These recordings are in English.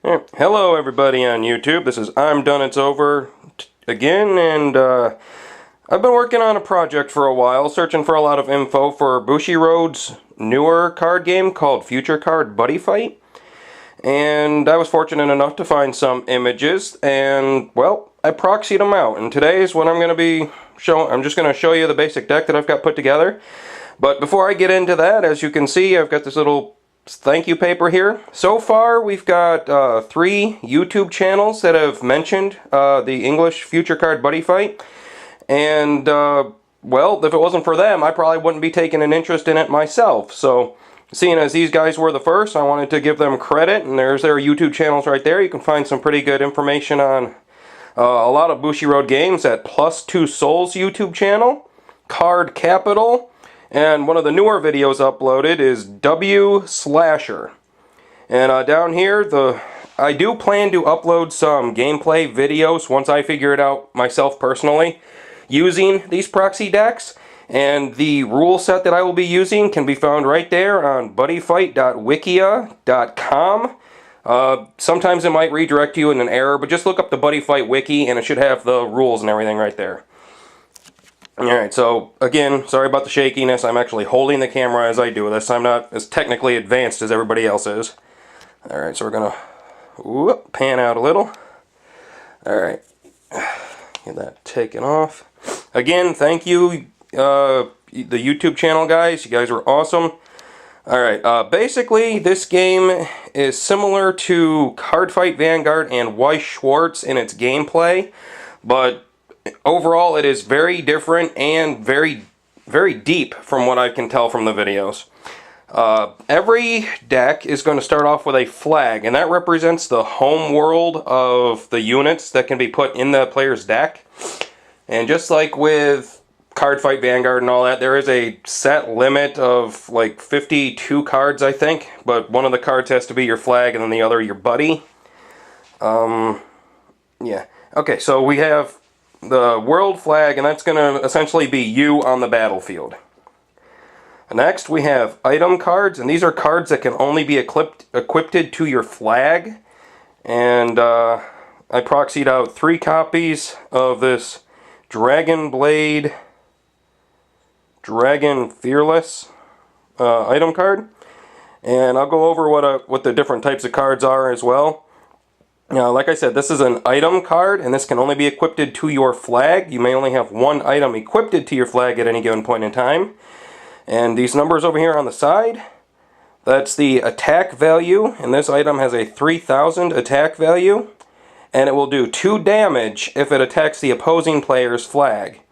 Hello everybody on YouTube, this is I'm Done It's Over again, and I've been working on a project for a while, searching for a lot of info for Bushiroad's newer card game called Future Card Buddyfight, and I was fortunate enough to find some images, and well, I proxied them out, and today is what I'm going to be showing. I'm just going to show you the basic deck that I've got put together, but before I get into that, as you can see, I've got this little thank you paper here. So far we've got 3 YouTube channels that have mentioned the English Future Card Buddyfight, and well, if it wasn't for them I probably wouldn't be taking an interest in it myself. So seeing as these guys were the first, I wanted to give them credit, and there's their YouTube channels right there. You can find some pretty good information on a lot of Bushiroad games at +2 Souls YouTube channel, CardCapital, and one of the newer videos uploaded is Wslasher. And down here, I do plan to upload some gameplay videos once I figure it out myself personally, using these proxy decks. And the rule set that I will be using can be found right there on buddyfight.wikia.com. Sometimes it might redirect you in an error, but just look up the Buddyfight wiki and it should have the rules and everything right there. Alright, so again, sorry about the shakiness. I'm actually holding the camera as I do this. I'm not as technically advanced as everybody else is. Alright, so we're going to pan out a little. Alright, get that taken off. Again, thank you, the YouTube channel guys. You guys were awesome. Alright, basically this game is similar to Cardfight Vanguard and Weiss Schwarz in its gameplay, but overall, it is very different and very deep from what I can tell from the videos. Every deck is going to start off with a flag, and that represents the home world of the units that can be put in the player's deck. And just like with Cardfight Vanguard and all that, there is a set limit of like 52 cards, I think, but one of the cards has to be your flag and then the other your buddy. Yeah. Okay, so we have the world flag, and that's going to essentially be you on the battlefield. Next, we have item cards, and these are cards that can only be equipped to your flag. And I proxied out 3 copies of this Dragon Blade, Dragon Fearless item card, and I'll go over what the different types of cards are as well. Now, like I said, this is an item card, and this can only be equipped to your flag. You may only have one item equipped to your flag at any given point in time. And these numbers over here on the side, that's the attack value, and this item has a 3000 attack value, and it will do 2 damage if it attacks the opposing player's flag.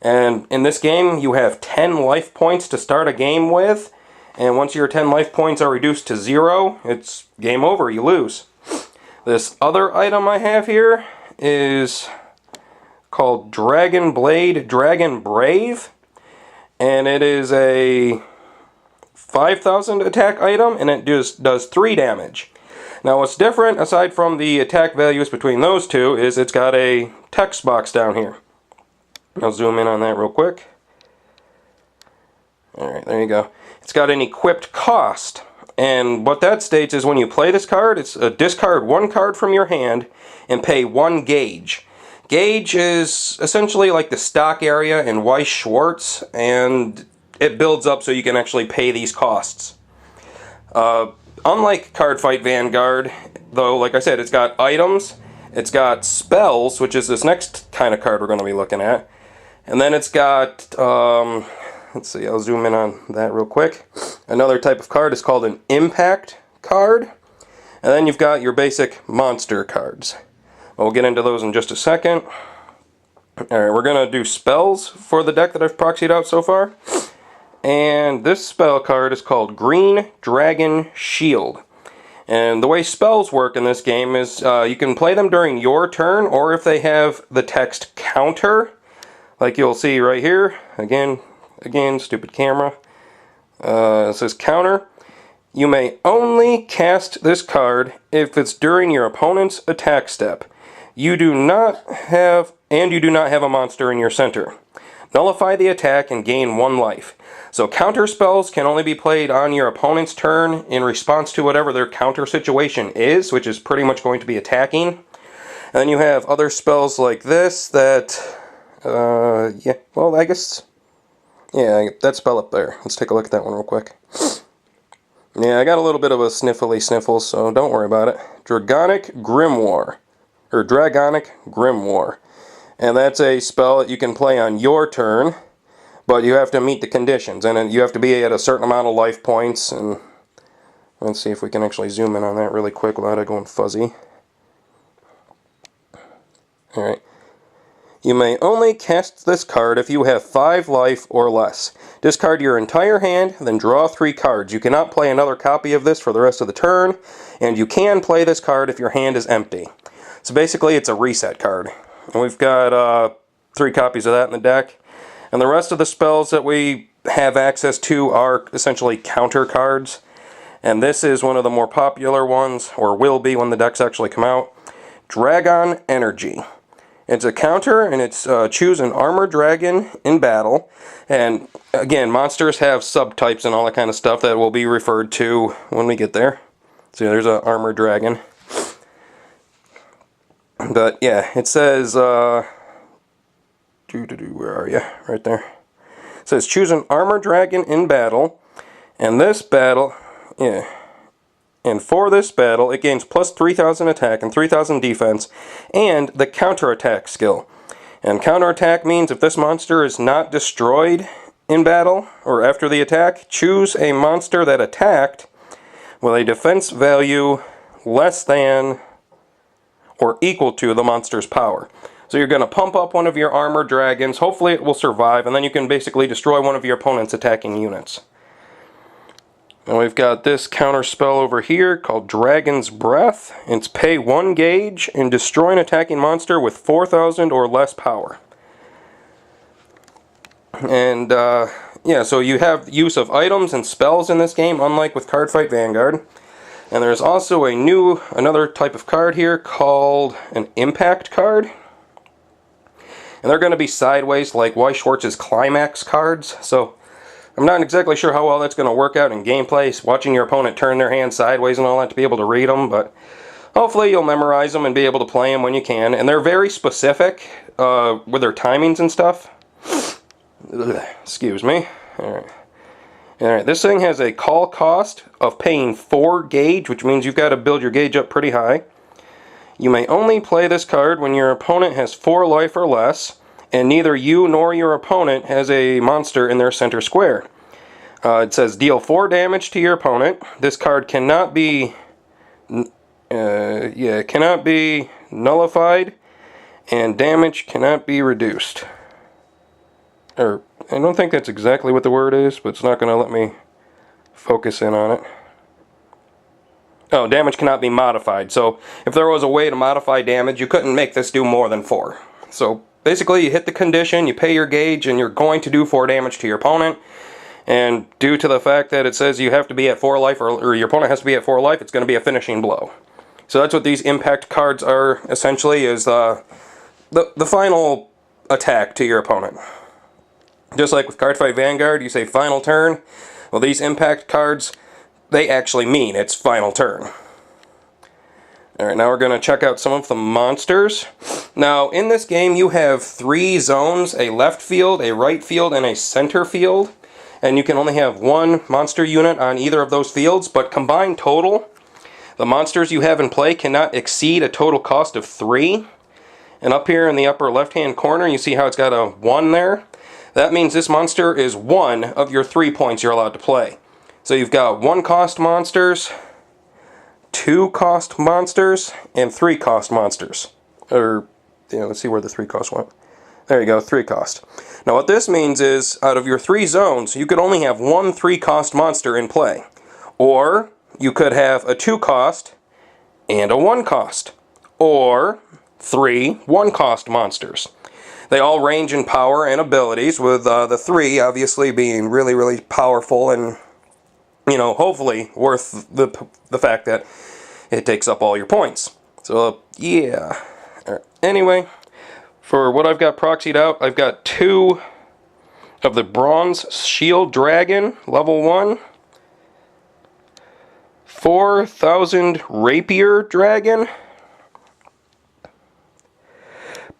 And in this game, you have 10 life points to start a game with, and once your 10 life points are reduced to 0, it's game over, you lose. This other item I have here is called Dragon Blade, Dragon Brave, and it is a 5000 attack item, and it just does 3 damage. Now what's different, aside from the attack values between those two, is it's got a text box down here. I'll zoom in on that real quick. Alright, there you go. It's got an equipped cost. And what that states is when you play this card, it's discard 1 card from your hand and pay 1 gauge. Gauge is essentially like the stock area in Weiss Schwarz, and it builds up so you can actually pay these costs. Unlike Cardfight Vanguard, though, like I said, it's got items, it's got spells, which is this next kind of card we're going to be looking at, and then it's got let's see, I'll zoom in on that real quick. Another type of card is called an impact card. And then you've got your basic monster cards. We'll get into those in just a second. Alright, we're going to do spells for the deck that I've proxied out so far. And this spell card is called Green Dragon Shield. And the way spells work in this game is you can play them during your turn, or if they have the text counter, like you'll see right here. Again, stupid camera. It says counter. You may only cast this card if it's during your opponent's attack step. You do not have a monster in your center. nullify the attack and gain 1 life. So counter spells can only be played on your opponent's turn in response to whatever their counter situation is, which is pretty much going to be attacking. And then you have other spells like this that, yeah, well, I guess, yeah, that spell up there. Let's take a look at that one real quick. Yeah, I got a little bit of a sniffly sniffle, so don't worry about it. Dragonic Grimoire. And that's a spell that you can play on your turn, but you have to meet the conditions, and you have to be at a certain amount of life points. And let's see if we can actually zoom in on that really quick without it going fuzzy. Alright. You may only cast this card if you have 5 life or less. Discard your entire hand, then draw 3 cards. You cannot play another copy of this for the rest of the turn, and you can play this card if your hand is empty. So basically it's a reset card. And we've got 3 copies of that in the deck. And the rest of the spells that we have access to are essentially counter cards. And this is one of the more popular ones, or will be when the decks actually come out. Dragon Energy. It's a counter, and it's choose an armored dragon in battle. And again, monsters have subtypes and all that kind of stuff that will be referred to when we get there. So there's an armored dragon. But yeah, it says, where are you? Right there. It says choose an armored dragon in battle, and this battle, yeah, and for this battle it gains plus 3,000 attack and 3,000 defense, and the counterattack skill. And counterattack means if this monster is not destroyed in battle or after the attack, choose a monster that attacked with a defense value less than or equal to the monster's power. So you're going to pump up one of your armored dragons, hopefully it will survive, and then you can basically destroy one of your opponent's attacking units. And we've got this counter spell over here called Dragon's Breath. It's pay 1 gauge and destroy an attacking monster with 4,000 or less power. And yeah, so you have use of items and spells in this game, unlike with Cardfight Vanguard. And there's also another type of card here called an impact card. And they're going to be sideways like Y. Schwartz's Climax cards. So I'm not exactly sure how well that's going to work out in gameplay, watching your opponent turn their hand sideways and all that to be able to read them. But hopefully you'll memorize them and be able to play them when you can. And they're very specific with their timings and stuff. Excuse me. Alright, this thing has a call cost of paying 4 gauge, which means you've got to build your gauge up pretty high. You may only play this card when your opponent has 4 life or less, and neither you nor your opponent has a monster in their center square. It says deal 4 damage to your opponent. This card cannot be nullified, and damage cannot be reduced. Or I don't think that's exactly what the word is, but it's not going to let me focus in on it. Oh, damage cannot be modified. So if there was a way to modify damage, you couldn't make this do more than 4. So basically you hit the condition, you pay your gauge, and you're going to do 4 damage to your opponent. And due to the fact that it says you have to be at 4 life, or your opponent has to be at 4 life, it's going to be a finishing blow. So that's what these impact cards are, essentially, is the final attack to your opponent. Just like with Cardfight Vanguard, you say final turn. Well, these impact cards, they actually mean it's final turn. Alright, now we're going to check out some of the monsters. Now, in this game, you have 3 zones, a left field, a right field, and a center field. And you can only have 1 monster unit on either of those fields, but combined total, the monsters you have in play cannot exceed a total cost of 3. And up here in the upper left-hand corner, you see how it's got a 1 there? That means this monster is 1 of your 3 points you're allowed to play. So you've got 1 cost monsters, 2 cost monsters, and 3 cost monsters. Or, yeah, let's see where the 3 cost went. There you go, 3 cost. Now what this means is, out of your 3 zones, you could only have 1 3 cost monster in play. Or, you could have a 2 cost and a 1 cost. Or, 3 1 cost monsters. They all range in power and abilities, with the 3 obviously being really, really powerful and, you know, hopefully worth the fact that it takes up all your points. So, yeah. Anyway, for what I've got proxied out, I've got 2 of the Bronze Shield Dragon, level 1. 4,000 Rapier Dragon.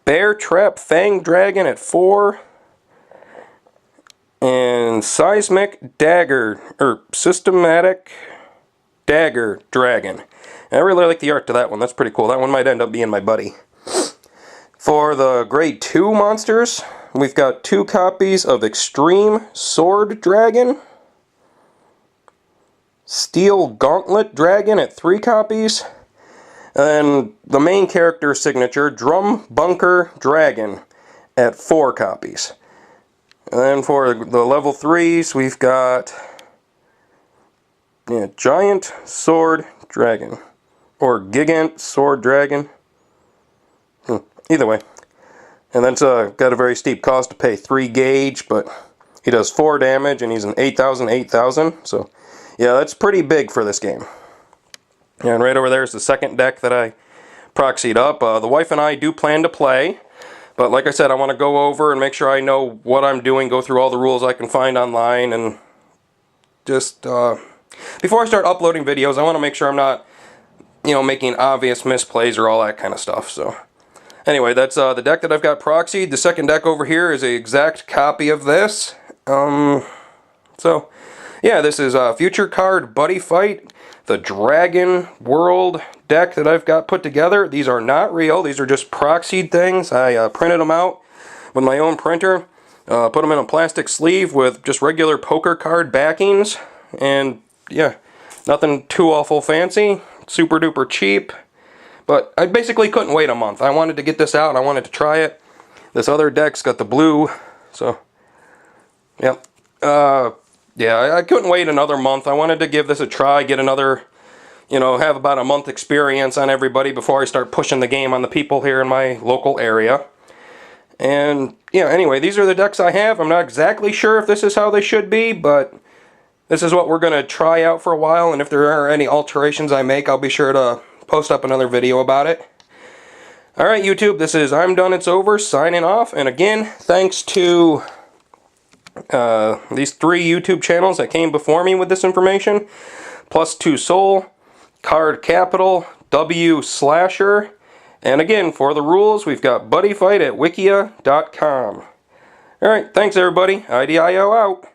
Bear Trap Fang Dragon at 4. And Seismic Dagger, or Systematic Dagger Dragon. And I really like the art to that one. That's pretty cool. That one might end up being my buddy. For the grade 2 monsters, we've got 2 copies of Extreme Sword Dragon. Steel Gauntlet Dragon at 3 copies. And the main character signature, Drum Bunker Dragon, at 4 copies. And then for the level 3s, we've got Giant Sword Dragon. Or Gigant Sword Dragon. Either way. And that's got a very steep cost to pay. 3 gauge, but he does 4 damage, and he's an 8,000, 8,000. So, yeah, that's pretty big for this game. And right over there is the second deck that I proxied up. The wife and I do plan to play. But like I said, I want to go over and make sure I know what I'm doing, go through all the rules I can find online, and just, before I start uploading videos, I want to make sure I'm not, making obvious misplays or all that kind of stuff. So, anyway, that's the deck that I've got proxied. The second deck over here is an exact copy of this. So, yeah, this is Future Card Buddyfight, the Dragon World deck that I've got put together. These are not real. These are just proxied things. I printed them out with my own printer. Put them in a plastic sleeve with just regular poker card backings. And, yeah, nothing too awful fancy. Super duper cheap. But I basically couldn't wait a month. I wanted to get this out. I wanted to try it. This other deck's got the blue. So, yep. Yeah, I couldn't wait another month. I wanted to give this a try, get another, have about a month experience on everybody before I start pushing the game on the people here in my local area. And, yeah, anyway, these are the decks I have. I'm not exactly sure if this is how they should be, but this is what we're going to try out for a while. And if there are any alterations I make, I'll be sure to post up another video about it. Alright, YouTube, this is I'm Done It's Over, signing off. And again, thanks to these 3 YouTube channels that came before me with this information. Plus 2 Soul, CardCapital, Wslasher, and again, for the rules, we've got Buddyfight at wikia.com. Alright, thanks everybody. IDIO out.